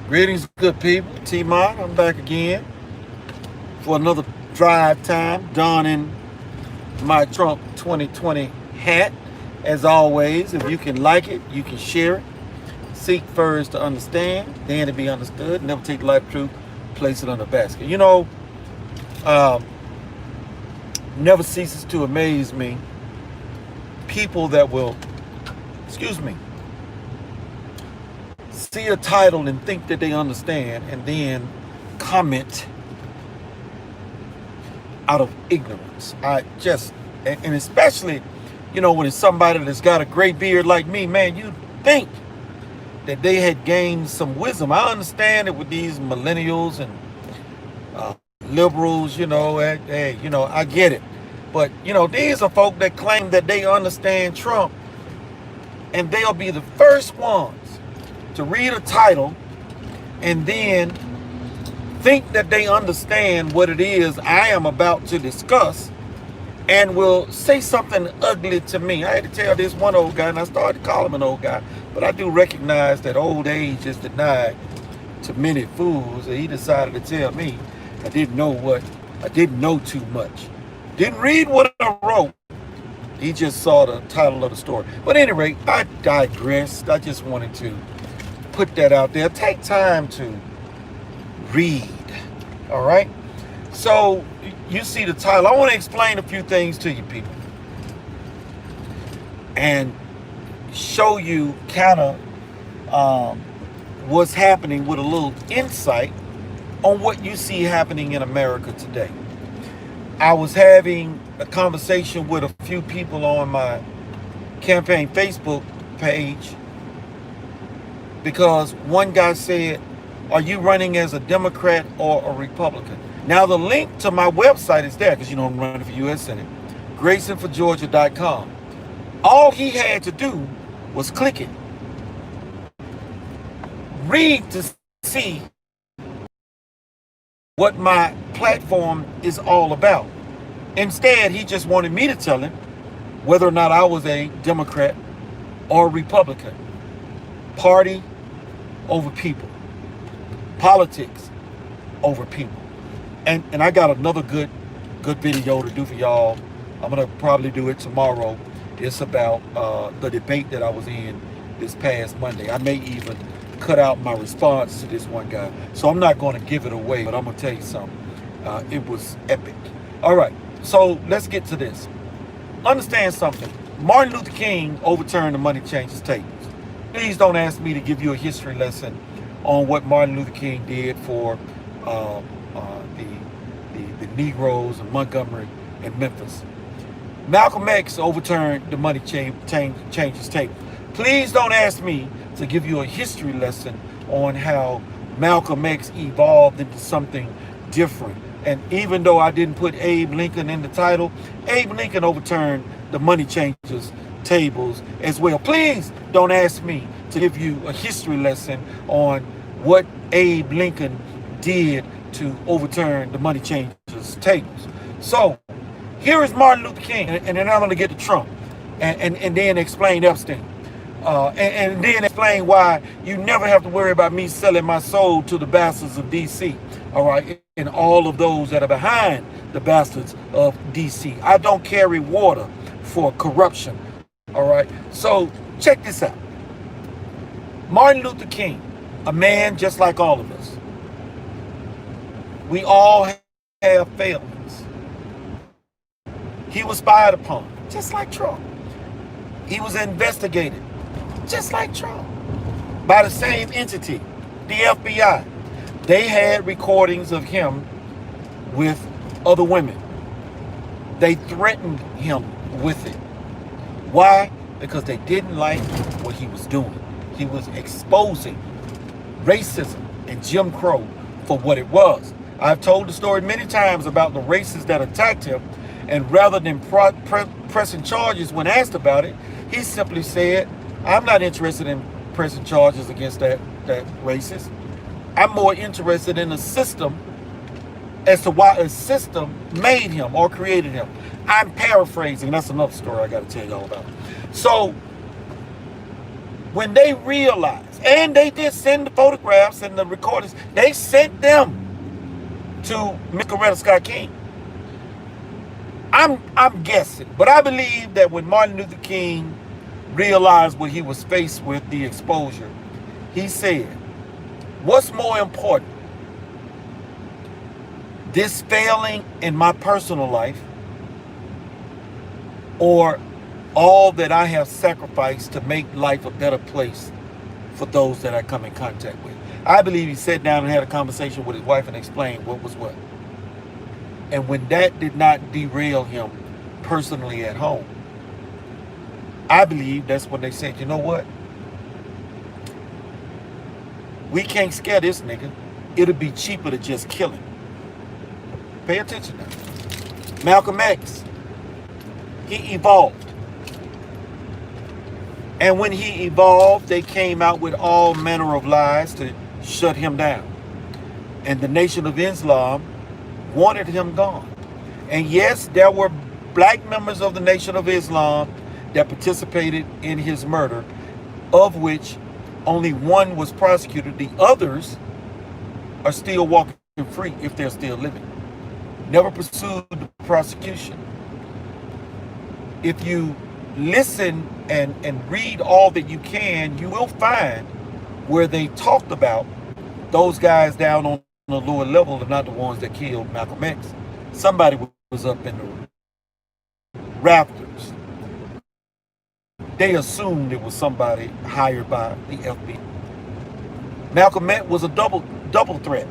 Greetings, good people. T-Mod, I'm back again for another drive time, donning my Trump 2020 hat. As always, if you can like it, you can share it. Seek first to understand, then to be understood. Never take life truth, place it on a basket. Um, never ceases to amaze me people that will, excuse me, see a title and think that they understand and then comment out of ignorance. And especially, when it's somebody that's got a gray beard like me, man, you think that they had gained some wisdom. I understand it with these millennials and liberals, I get it. But, these are folk that claim that they understand Trump, and they'll be the first ones to read a title and then think that they understand what it is I am about to discuss and will say something ugly to me. I had to tell this one old guy, and I started to call him an old guy, but I do recognize that old age is denied to many fools, and he decided to tell me I didn't know too much. Didn't read what I wrote. He just saw the title of the story. But anyway, I digressed. I just wanted to put that out there. Take time to read. All right? So you see the title. I want to explain a few things to you people and show you kind of what's happening with a little insight on what you see happening in America today. I was having a conversation with a few people on my campaign Facebook page because one guy said, "Are you running as a Democrat or a Republican?" Now the link to my website is there because I'm running for U.S. Senate, GraysonForGeorgia.com. All he had to do was click it, read to see what my platform is all about. Instead, he just wanted me to tell him whether or not I was a Democrat or Republican. Party over people. Politics over people. And I got another good video to do for y'all. I'm gonna probably do it tomorrow. It's about the debate that I was in this past Monday. I may even cut out my response to this one guy. So I'm not going to give it away, but I'm going to tell you something. It was epic. All right, so let's get to this. Understand something. Martin Luther King overturned the money changers tables. Please don't ask me to give you a history lesson on what Martin Luther King did for the Negroes in Montgomery and Memphis. Malcolm X overturned the money changers table. Please don't ask me to give you a history lesson on how Malcolm X evolved into something different. And even though I didn't put Abe Lincoln in the title, Abe Lincoln overturned the money changers tables as well. Please don't ask me to give you a history lesson on what Abe Lincoln did to overturn the money changers tables. So here is Martin Luther King, and then I'm going to get to Trump and then explain Epstein. And then explain why you never have to worry about me selling my soul to the bastards of D.C., all right, and all of those that are behind the bastards of D.C. I don't carry water for corruption, all right? So check this out. Martin Luther King, a man just like all of us. We all have failings. He was spied upon, just like Trump. He was investigated, just like Trump, by the same entity, the FBI. They had recordings of him with other women. They threatened him with it. Why? Because they didn't like what he was doing. He was exposing racism and Jim Crow for what it was. I've told the story many times about the racists that attacked him, and rather than pressing charges when asked about it, he simply said, "I'm not interested in pressing charges against that racist. I'm more interested in the system as to why a system made him or created him." I'm paraphrasing. That's another story I got to tell y'all about. So When they realized, and they did send the photographs and the recordings, they sent them to Miss Coretta Scott King. I'm guessing, but I believe that when Martin Luther King realized what he was faced with, the exposure, he said, what's more important, this failing in my personal life, or all that I have sacrificed to make life a better place for those that I come in contact with? I believe he sat down and had a conversation with his wife and explained what was what. And when that did not derail him personally at home, I believe that's when they said, you know what? We can't scare this nigga. It'll be cheaper to just kill him. Pay attention now. Malcolm X, he evolved. And when he evolved, they came out with all manner of lies to shut him down. And the Nation of Islam wanted him gone. And yes, there were black members of the Nation of Islam that participated in his murder, of which only one was prosecuted. The others are still walking free if they're still living. Never pursued the prosecution. If you listen and read all that you can, you will find where they talked about those guys down on the lower level are not the ones that killed Malcolm X. Somebody was up in the rafters. They assumed it was somebody hired by the FBI. Malcolm X was a double threat.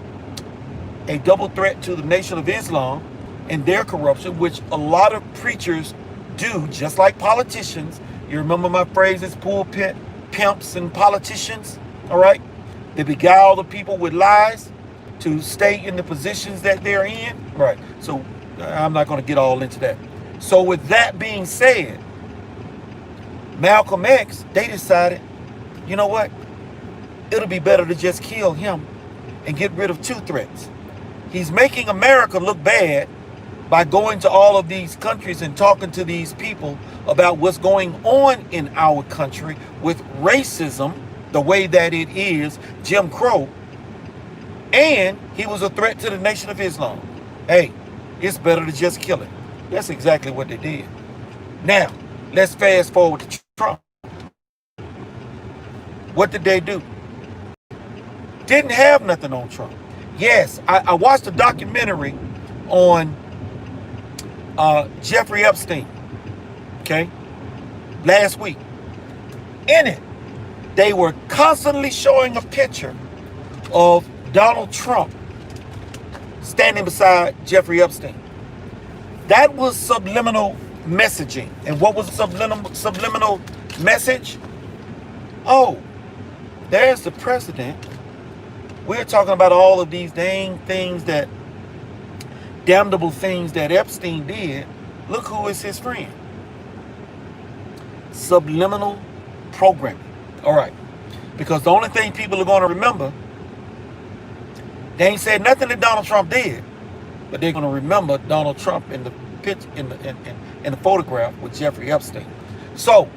A double threat to the Nation of Islam and their corruption, which a lot of preachers do, just like politicians. You remember my phrases, pulpit pimps and politicians, all right? They beguile the people with lies to stay in the positions that they're in, right? So I'm not going to get all into that. So with that being said, Malcolm X, they decided, you know what? It'll be better to just kill him and get rid of two threats. He's making America look bad by going to all of these countries and talking to these people about what's going on in our country with racism, the way that it is, Jim Crow, and he was a threat to the Nation of Islam. Hey, it's better to just kill him. That's exactly what they did. Now, let's fast forward to Trump. What did they do? Didn't have nothing on Trump. Yes, I watched a documentary on Jeffrey Epstein, okay, last week. In it, they were constantly showing a picture of Donald Trump standing beside Jeffrey Epstein. That was subliminal messaging. And what was the subliminal message? Oh, there's the president. We're talking about all of these dang things that, damnable things that Epstein did. Look who is his friend. Subliminal programming. All right. Because the only thing people are going to remember, they ain't said nothing that Donald Trump did, but they're going to remember Donald Trump in the picture, in the photograph with Jeffrey Epstein. So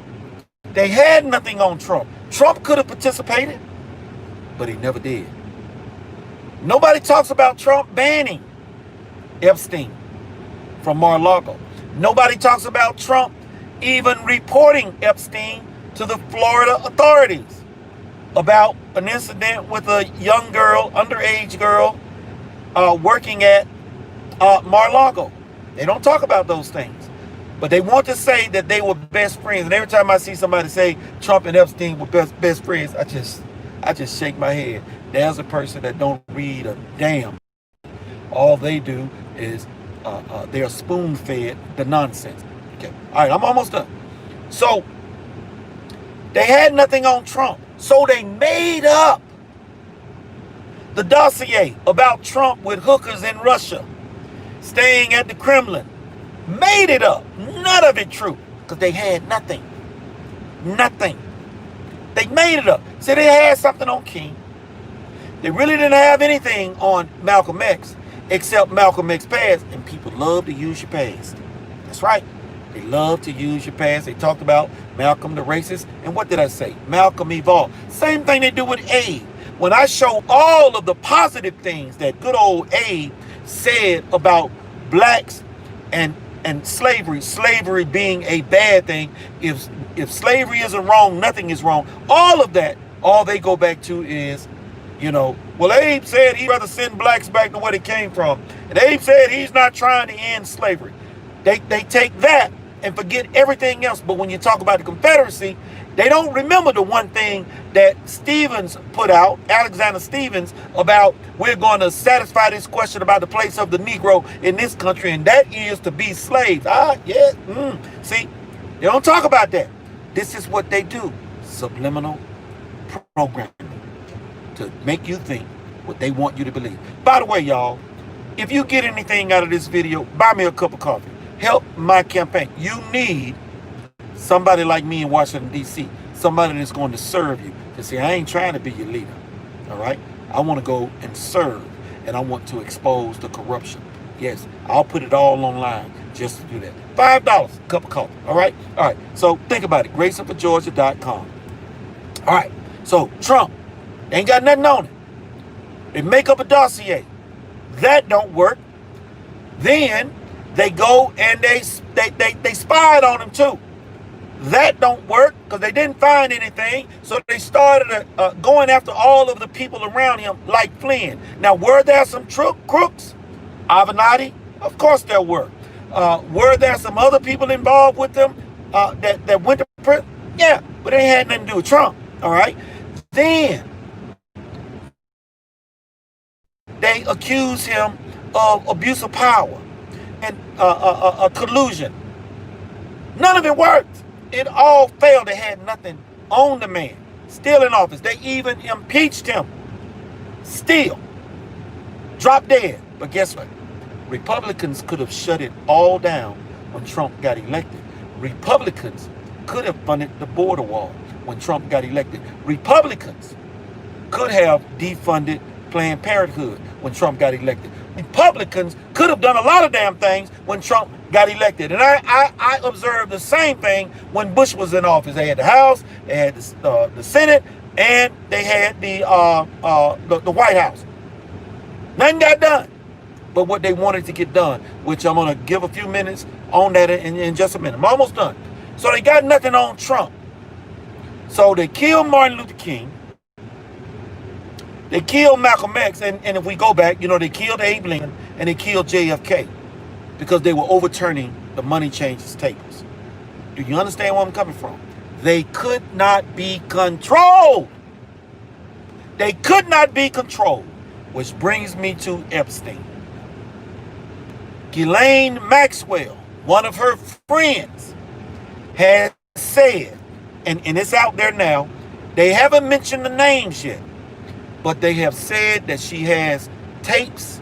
they had nothing on Trump. Trump could have participated, but he never did. Nobody talks about Trump banning Epstein from Mar-a-Lago. Nobody talks about Trump even reporting Epstein to the Florida authorities about an incident with a young girl, underage girl, working at Mar-a-Lago. They don't talk about those things. But they want to say that they were best friends. And every time I see somebody say Trump and Epstein were best friends, I just shake my head. There's a person that don't read a damn. All they do is they're spoon-fed the nonsense. Okay, all right, I'm almost done. So they had nothing on Trump. So they made up the dossier about Trump with hookers in Russia, staying at the Kremlin. Made it up. None of it true. Because they had nothing. Nothing. They made it up. So they had something on King. They really didn't have anything on Malcolm X except Malcolm X past. And people love to use your past. That's right. They love to use your past. They talked about Malcolm the racist. And what did I say? Malcolm evolved. Same thing they do with Abe. When I show all of the positive things that good old Abe said about blacks and slavery being a bad thing, if slavery isn't wrong, nothing is wrong. All of that, all they go back to is, well, Abe said he'd rather send blacks back to where they came from. And Abe said he's not trying to end slavery. They take that and forget everything else. But when you talk about the Confederacy, they don't remember the one thing that Stevens put out, Alexander Stevens, about we're going to satisfy this question about the place of the Negro in this country, and that is to be slaves. See, they don't talk about that. This is what they do, subliminal programming, to make you think what they want you to believe. By the way, y'all, if you get anything out of this video, buy me a cup of coffee. Help my campaign. You need somebody like me in Washington, D.C., somebody that's going to serve you. To say, I ain't trying to be your leader, all right? I want to go and serve, and I want to expose the corruption. Yes, I'll put it all online just to do that. $5, cup of coffee, all right? All right, so think about it, GraysonForGeorgia.com. All right, so Trump, they ain't got nothing on it. They make up a dossier. That don't work. Then they go and they spied on him too. That don't work because they didn't find anything. So they started going after all of the people around him like Flynn. Now, were there some crooks? Avenatti? Of course there were. Were there some other people involved with them that went to prison? Yeah, but they had nothing to do with Trump. All right. Then they accuse him of abuse of power and collusion. None of it worked. It all failed. They had nothing on the man. Still in office. They even impeached him. Still. Dropped dead. But guess what? Republicans could have shut it all down when Trump got elected. Republicans could have funded the border wall when Trump got elected. Republicans could have defunded Planned Parenthood when Trump got elected. Republicans could have done a lot of damn things when Trump got elected. And I observed the same thing when Bush was in office. They had the House, they had the Senate, and they had the White House. Nothing got done but what they wanted to get done, which I'm going to give a few minutes on that in just a minute. I'm almost done. So they got nothing on Trump. So they killed Martin Luther King. They killed Malcolm X, and if we go back, they killed Abe Lincoln and they killed JFK because they were overturning the money changers tables. Do you understand where I'm coming from? They could not be controlled. They could not be controlled, which brings me to Epstein. Ghislaine Maxwell, one of her friends, has said, and it's out there now, they haven't mentioned the names yet, but they have said that she has tapes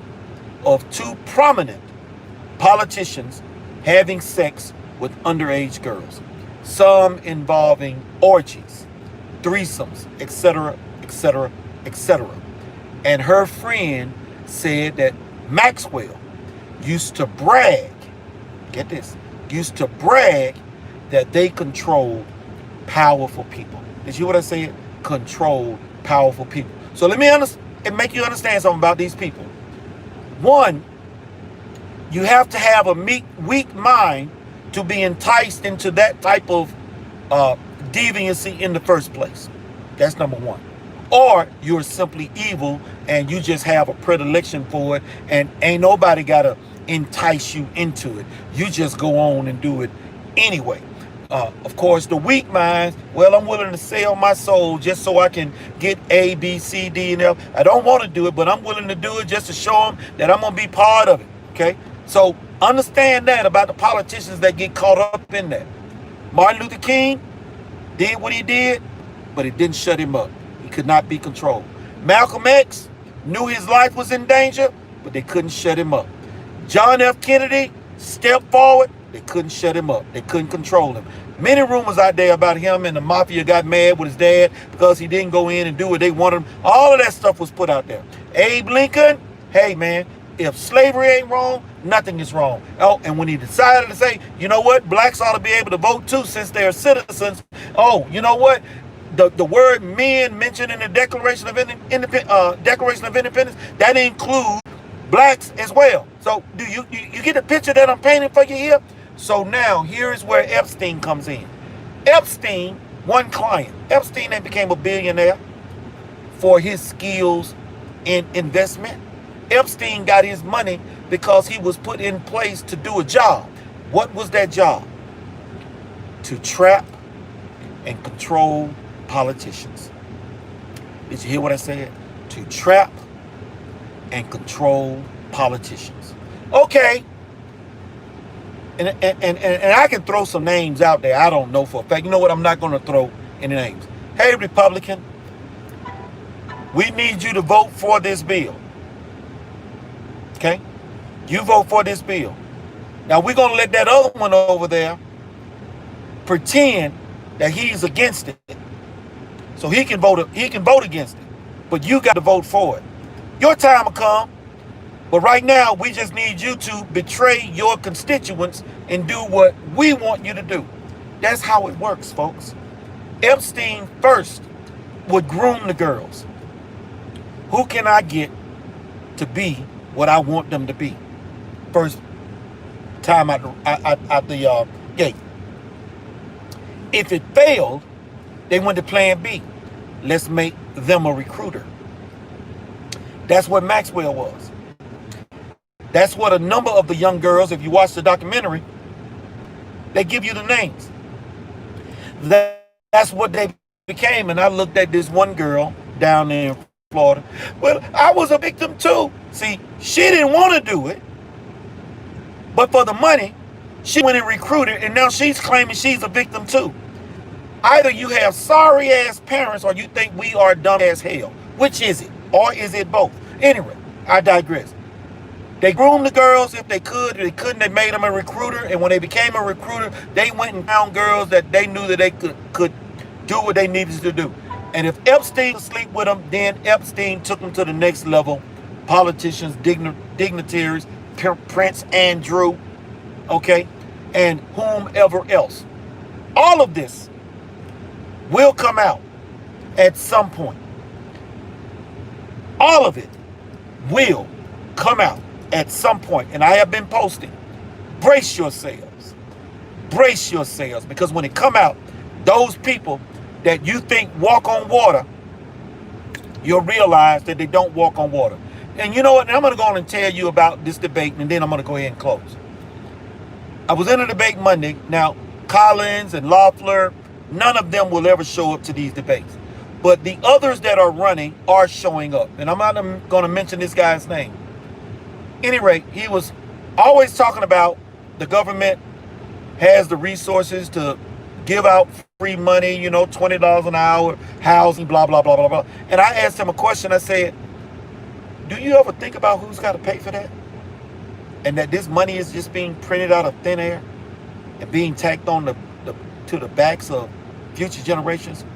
of two prominent politicians having sex with underage girls, some involving orgies, threesomes, etc., etc., etc. And her friend said that Maxwell used to brag, get this, used to brag that they controlled powerful people. Did you hear what I said? Controlled powerful people. So let me make you understand something about these people. One, you have to have a weak mind to be enticed into that type of deviancy in the first place. That's number one. Or you're simply evil and you just have a predilection for it and ain't nobody got to entice you into it. You just go on and do it anyway. Of course, the weak minds, well, I'm willing to sell my soul just so I can get A, B, C, D, and F. I don't want to do it, but I'm willing to do it just to show them that I'm going to be part of it, okay? So understand that about the politicians that get caught up in that. Martin Luther King did what he did, but it didn't shut him up. He could not be controlled. Malcolm X knew his life was in danger, but they couldn't shut him up. John F. Kennedy stepped forward. They couldn't shut him up. They couldn't control him. Many rumors out there about him and the mafia got mad with his dad because he didn't go in and do what they wanted him. All of that stuff was put out there. Abe Lincoln, hey man, If slavery ain't wrong, nothing is wrong. Oh, and when he decided to say, you know what, blacks ought to be able to vote too since they're citizens. Oh, you know what? The word men mentioned in the Declaration of Independence, that includes blacks as well. So do you get the picture that I'm painting for you here? So now here is where Epstein comes in. Epstein, one client. Epstein then became a billionaire for his skills in investment. Epstein got his money because he was put in place to do a job. What was that job? To trap and control politicians. Did you hear what I said? To trap and control politicians. Okay. And I can throw some names out there. I don't know for a fact. You know what? I'm not going to throw any names. Hey, Republican, we need you to vote for this bill. Okay? You vote for this bill. Now, we're going to let that other one over there pretend that he's against it. So he can vote against it. But you got to vote for it. Your time will come. But right now, we just need you to betray your constituents and do what we want you to do. That's how it works, folks. Epstein first would groom the girls. Who can I get to be what I want them to be? First time out the gate. If it failed, they went to plan B. Let's make them a recruiter. That's what Maxwell was. That's what a number of the young girls, if you watch the documentary, they give you the names. That's what they became. And I looked at this one girl down there in Florida. Well, I was a victim too. See, she didn't want to do it. But for the money, she went and recruited, and now she's claiming she's a victim too. Either you have sorry ass parents or you think we are dumb as hell. Which is it? Or is it both? Anyway, I digress. They groomed the girls if they could. If they couldn't, they made them a recruiter. And when they became a recruiter, they went and found girls that they knew that they could do what they needed to do. And if Epstein was asleep with them, then Epstein took them to the next level. Politicians, dignitaries, Prince Andrew, okay, and whomever else. All of this will come out at some point. All of it will come out at some point. And I have been posting. Brace yourselves. Brace yourselves. Because when it come out, those people that you think walk on water, you'll realize that they don't walk on water. And you know what? I'm going to go on and tell you about this debate, and then I'm going to go ahead and close. I was in a debate Monday. Now, Collins and Loeffler, none of them will ever show up to these debates. But the others that are running are showing up. And I'm not going to mention this guy's name. Any rate, he was always talking about the government has the resources to give out free money, you know, $20 an hour, housing, blah, blah, blah, blah, blah. And I asked him a question. I said, do you ever think about who's got to pay for that? And that this money is just being printed out of thin air and being tacked on to the backs of future generations?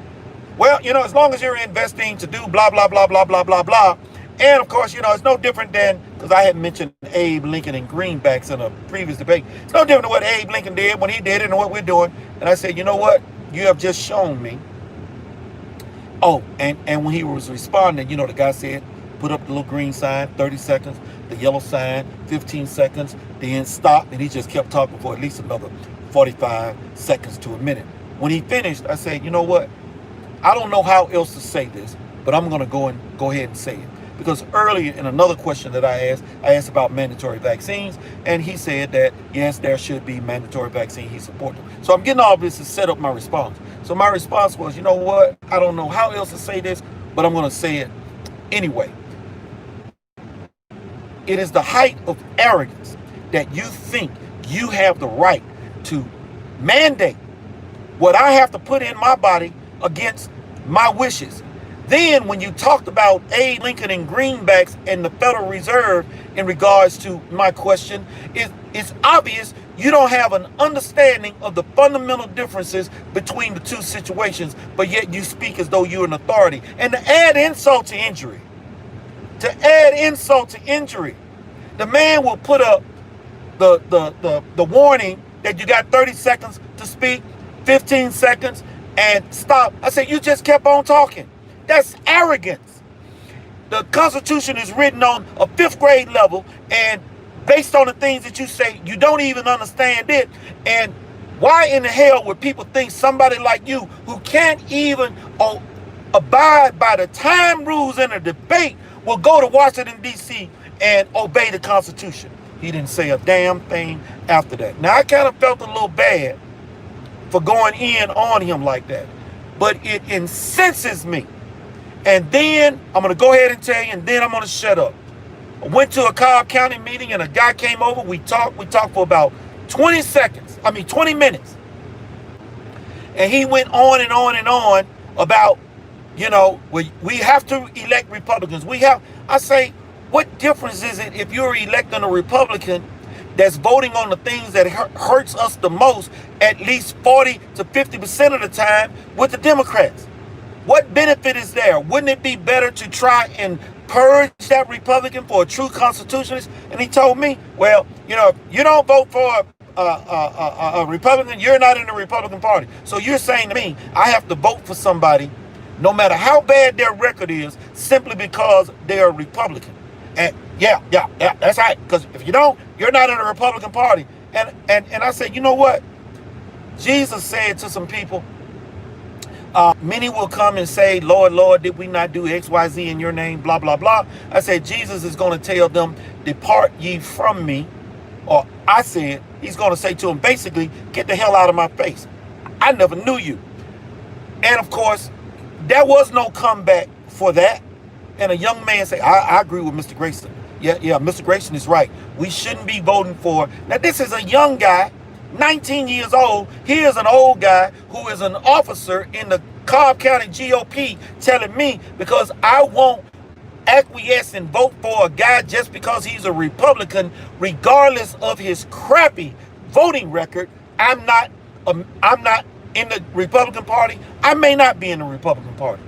Well, you know, as long as you're investing to do blah, blah, blah, blah, blah, blah, blah. And of course, you know, it's no different than, because I had mentioned Abe Lincoln and greenbacks in a previous debate. It's no different than what Abe Lincoln did when he did it and what we're doing. And I said, you know what? You have just shown me. Oh, and when he was responding, you know, the guy said, put up the little green sign, 30 seconds, the yellow sign, 15 seconds, then stop. And he just kept talking for at least another 45 seconds to a minute. When he finished, I said, you know what? I don't know how else to say this, but I'm going to go ahead and say it. Because earlier in another question that I asked about mandatory vaccines, and he said that, yes, there should be mandatory vaccine. He supported them. So I'm getting all this to set up my response. So my response was, you know what? I don't know how else to say this, but I'm going to say it anyway. It is the height of arrogance that you think you have the right to mandate what I have to put in my body against my wishes. Then when you talked about Abe Lincoln and greenbacks and the Federal Reserve in regards to my question, it's obvious you don't have an understanding of the fundamental differences between the two situations, but yet you speak as though you're an authority. And to add insult to injury, The man will put up the warning that you got 30 seconds to speak, 15 seconds, and stop. I said, you just kept on talking. That's arrogance. The Constitution is written on a 5th grade level, and based on the things that you say, you don't even understand it. And why in the hell would people think somebody like you, who can't even abide by the time rules in a debate, will go to Washington, D.C. and obey the Constitution? He didn't say a damn thing after that. Now, I kind of felt a little bad for going in on him like that, but it incenses me. And then I'm going to go ahead and tell you, and then I'm going to shut up. I went to a Cobb County meeting, and a guy came over. We talked for about 20 minutes. And he went on and on and on about, you know, we have to elect Republicans. I say, what difference is it if you're electing a Republican that's voting on the things that hurts us the most at least 40 to 50% of the time with the Democrats? What benefit is there? Wouldn't it be better to try and purge that Republican for a true constitutionalist? And he told me, well, you know, if you don't vote for a Republican, you're not in the Republican Party. So you're saying to me, I have to vote for somebody, no matter how bad their record is, simply because they're a Republican. And yeah, that's right. Because if you don't, you're not in the Republican Party. And I said, you know what? Jesus said to some people, many will come and say, Lord, Lord, did we not do X, Y, Z in your name, blah, blah, blah. I said, Jesus is going to tell them, depart ye from me. Or I said, he's going to say to them, basically, get the hell out of my face. I never knew you. And of course, there was no comeback for that. And a young man said, I agree with Mr. Grayson. Yeah, Mr. Grayson is right. We shouldn't be voting for. Now, this is a young guy, 19 years old. He is an old guy who is an officer in the Cobb County GOP telling me, because I won't acquiesce and vote for a guy just because he's a Republican, regardless of his crappy voting record. I'm not in the Republican Party. I may not be in the Republican Party,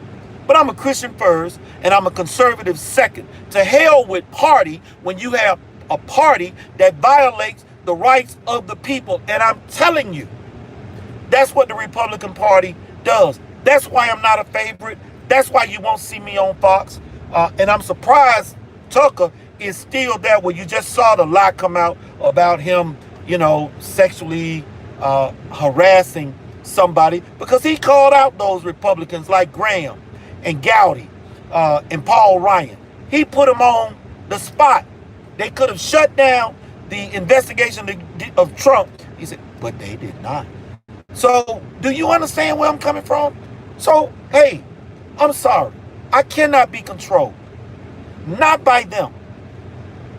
but I'm a Christian first and I'm a conservative second. To hell with party when you have a party that violates the rights of the people. And I'm telling you, that's what the Republican Party does. That's why I'm not a favorite. That's why you won't see me on Fox. And I'm surprised Tucker is still there, where you just saw the lie come out about him, you know, sexually harassing somebody, because he called out those Republicans like Graham and Gowdy and Paul Ryan. He put them on the spot. They could have shut down the investigation of Trump. He said, but they did not. So do you understand where I'm coming from? So, hey, I'm sorry. I cannot be controlled. Not by them.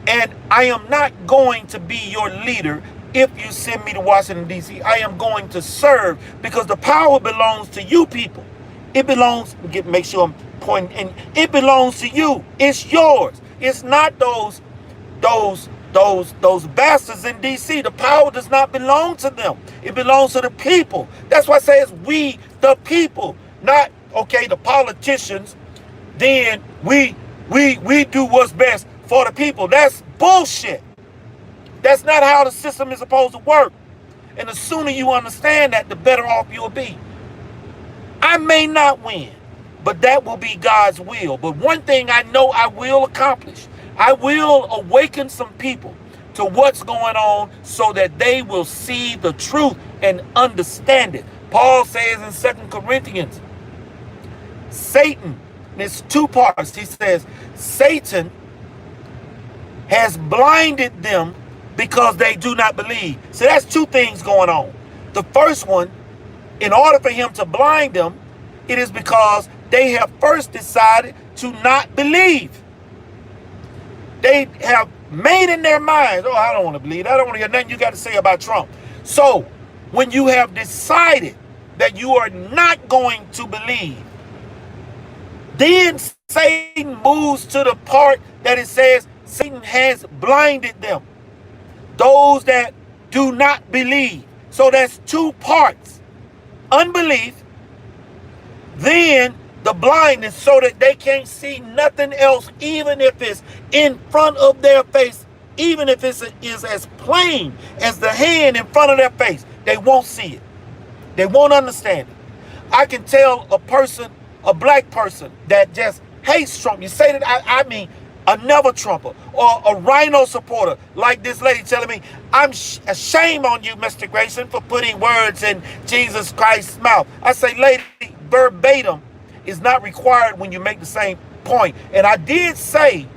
And I am not going to be your leader if you send me to Washington, D.C. I am going to serve, because the power belongs to you people. It belongs, make sure I'm pointing, and it belongs to you. It's yours. It's not those bastards in D.C. The power does not belong to them. It belongs to the people. That's why I say it's we, the people, not, okay, the politicians. Then we do what's best for the people. That's bullshit. That's not how the system is supposed to work. And the sooner you understand that, the better off you'll be. I may not win, but that will be God's will. But one thing I know I will accomplish, I will awaken some people to what's going on so that they will see the truth and understand it. Paul says in 2 Corinthians, Satan, there's two parts. He says, Satan has blinded them because they do not believe. So that's two things going on. The first one, in order for him to blind them, it is because they have first decided to not believe. They have made in their minds, oh, I don't want to believe. I don't want to hear nothing you got to say about Trump. So when you have decided that you are not going to believe, then Satan moves to the part that it says Satan has blinded them. Those that do not believe. So that's two parts. Unbelief, then the blindness, so that they can't see nothing else, even if it's in front of their face, even if it is as plain as the hand in front of their face, they won't see it. They won't understand it. I can tell a person, a black person that just hates Trump. You say that, I mean, another Trumper or a Rhino supporter, like this lady telling me, I'm ashamed on you, Mr. Grayson, for putting words in Jesus Christ's mouth. I say, lady, verbatim is not required when you make the same point. And I did say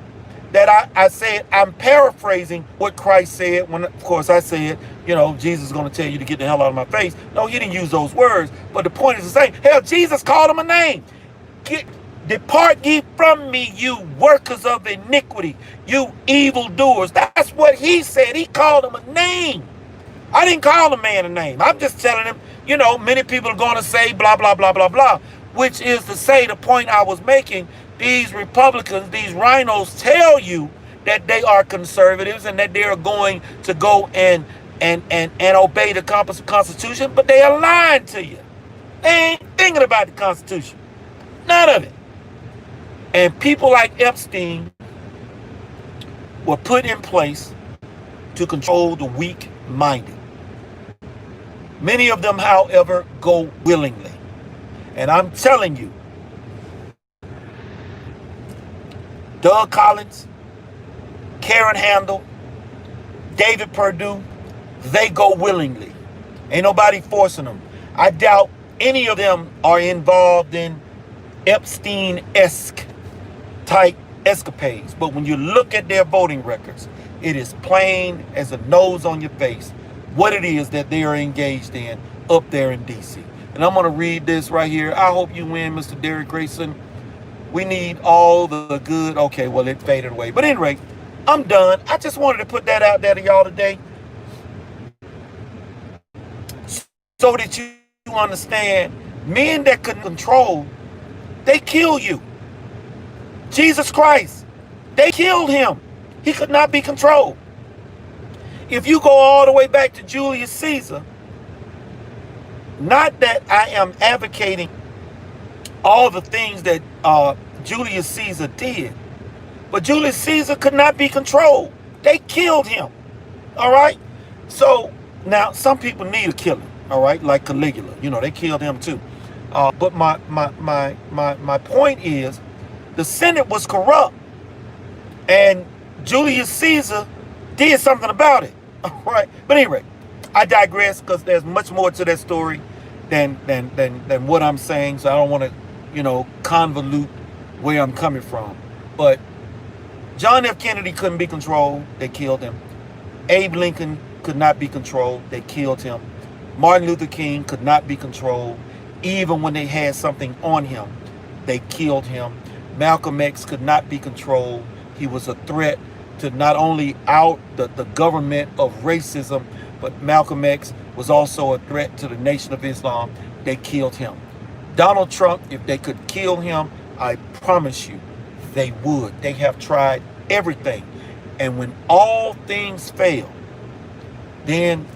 that I said, I'm paraphrasing what Christ said when, of course, I said, you know, Jesus is going to tell you to get the hell out of my face. No, he didn't use those words. But the point is the same. Hell, Jesus called him a name. Depart ye from me, you workers of iniquity, you evildoers. That's what he said. He called him a name. I didn't call the man a name. I'm just telling him, you know, many people are going to say blah, blah, blah, blah, blah, which is to say the point I was making. These Republicans, these rhinos tell you that they are conservatives and that they are going to go and obey the Constitution, but they are lying to you. They ain't thinking about the Constitution. None of it. And people like Epstein were put in place to control the weak-minded. Many of them, however, go willingly. And I'm telling you, Doug Collins, Karen Handel, David Perdue, they go willingly. Ain't nobody forcing them. I doubt any of them are involved in Epstein-esque type escapades. But when you look at their voting records, it is plain as a nose on your face what it is that they are engaged in up there in D.C. And I'm going to read this right here. I hope you win, Mr. Derek Grayson. We need all the good. Okay, well, it faded away. But anyway, I'm done. I just wanted to put that out there to y'all today so that you understand, men that can control, they kill you. Jesus Christ, they killed him. He could not be controlled. If you go all the way back to Julius Caesar, not that I am advocating all the things that Julius Caesar did, but Julius Caesar could not be controlled. They killed him. All right? So now some people need a killing, all right, like Caligula. You know, they killed him too. But my point is, the Senate was corrupt, and Julius Caesar did something about it. All right, but anyway, I digress because there's much more to that story than what I'm saying. So I don't want to, you know, convolute where I'm coming from. But John F. Kennedy couldn't be controlled. They killed him. Abe Lincoln could not be controlled. They killed him. Martin Luther King could not be controlled. Even when they had something on him, they killed him. Malcolm X could not be controlled. He was a threat to not only out the government of racism, but Malcolm X was also a threat to the Nation of Islam. They killed him. Donald Trump, if they could kill him, I promise you, they would. They have tried everything. And when all things fail, then,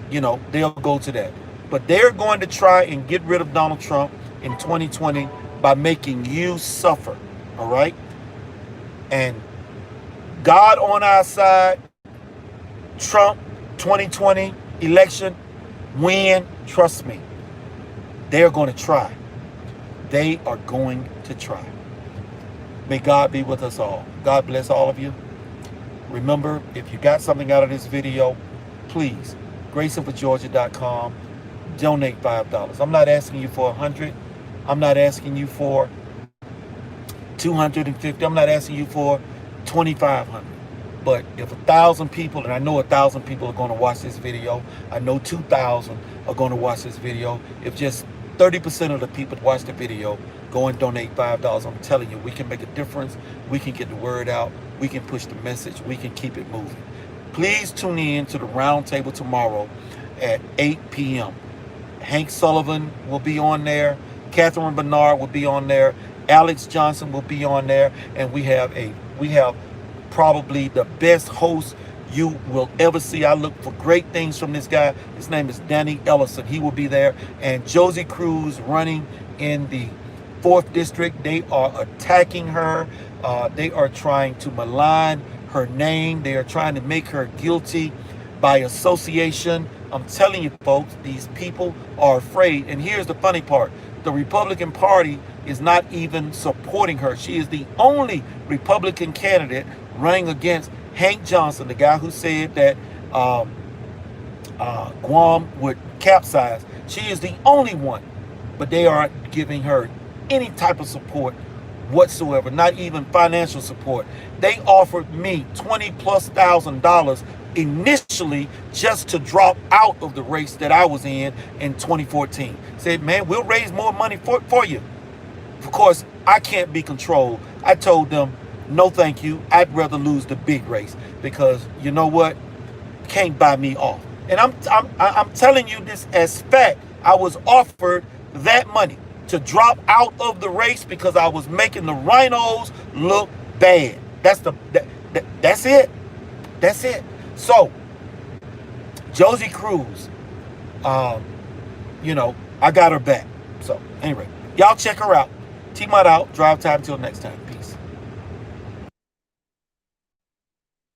you know, they'll go to that. But they're going to try and get rid of Donald Trump in 2020 by making you suffer. All right? And God on our side, Trump 2020 election, win, trust me. They're going to try. They are going to try. May God be with us all. God bless all of you. Remember, if you got something out of this video, please, GraysonForGeorgia.com, donate $5. I'm not asking you for 100. I'm not asking you for 250. I'm not asking you for 2,500. But if 1,000 people, and I know 1,000 people are going to watch this video, I know 2,000 are going to watch this video. If just 30% of the people watch the video, go and donate $5. I'm telling you, we can make a difference. We can get the word out. We can push the message. We can keep it moving. Please tune in to the roundtable tomorrow at 8 p.m. Hank Sullivan will be on there. Catherine Bernard will be on there. Alex Johnson will be on there. And we have probably the best host you will ever see. I look for great things from this guy. His name is Danny Ellison. He will be there. And Josie Cruz running in the 4th district. They are attacking her. They are trying to malign her name. They are trying to make her guilty by association. I'm telling you, folks, these people are afraid. And here's the funny part. The Republican Party is not even supporting her. She is the only Republican candidate running against Hank Johnson, the guy who said that Guam would capsize. She is the only one, but they aren't giving her any type of support whatsoever, not even financial support. They offered me $20,000+ initially just to drop out of the race that I was in 2014. Said, man, we'll raise more money for you. Of course, I can't be controlled. I told them, no thank you. I'd rather lose the big race, because you know what? Can't buy me off. And I'm telling you this as fact. I was offered that money to drop out of the race because I was making the rhinos look bad. That's it. That's it. So Josie Cruz, you know, I got her back. So anyway, y'all check her out. T-Mod out. Drive time till next time.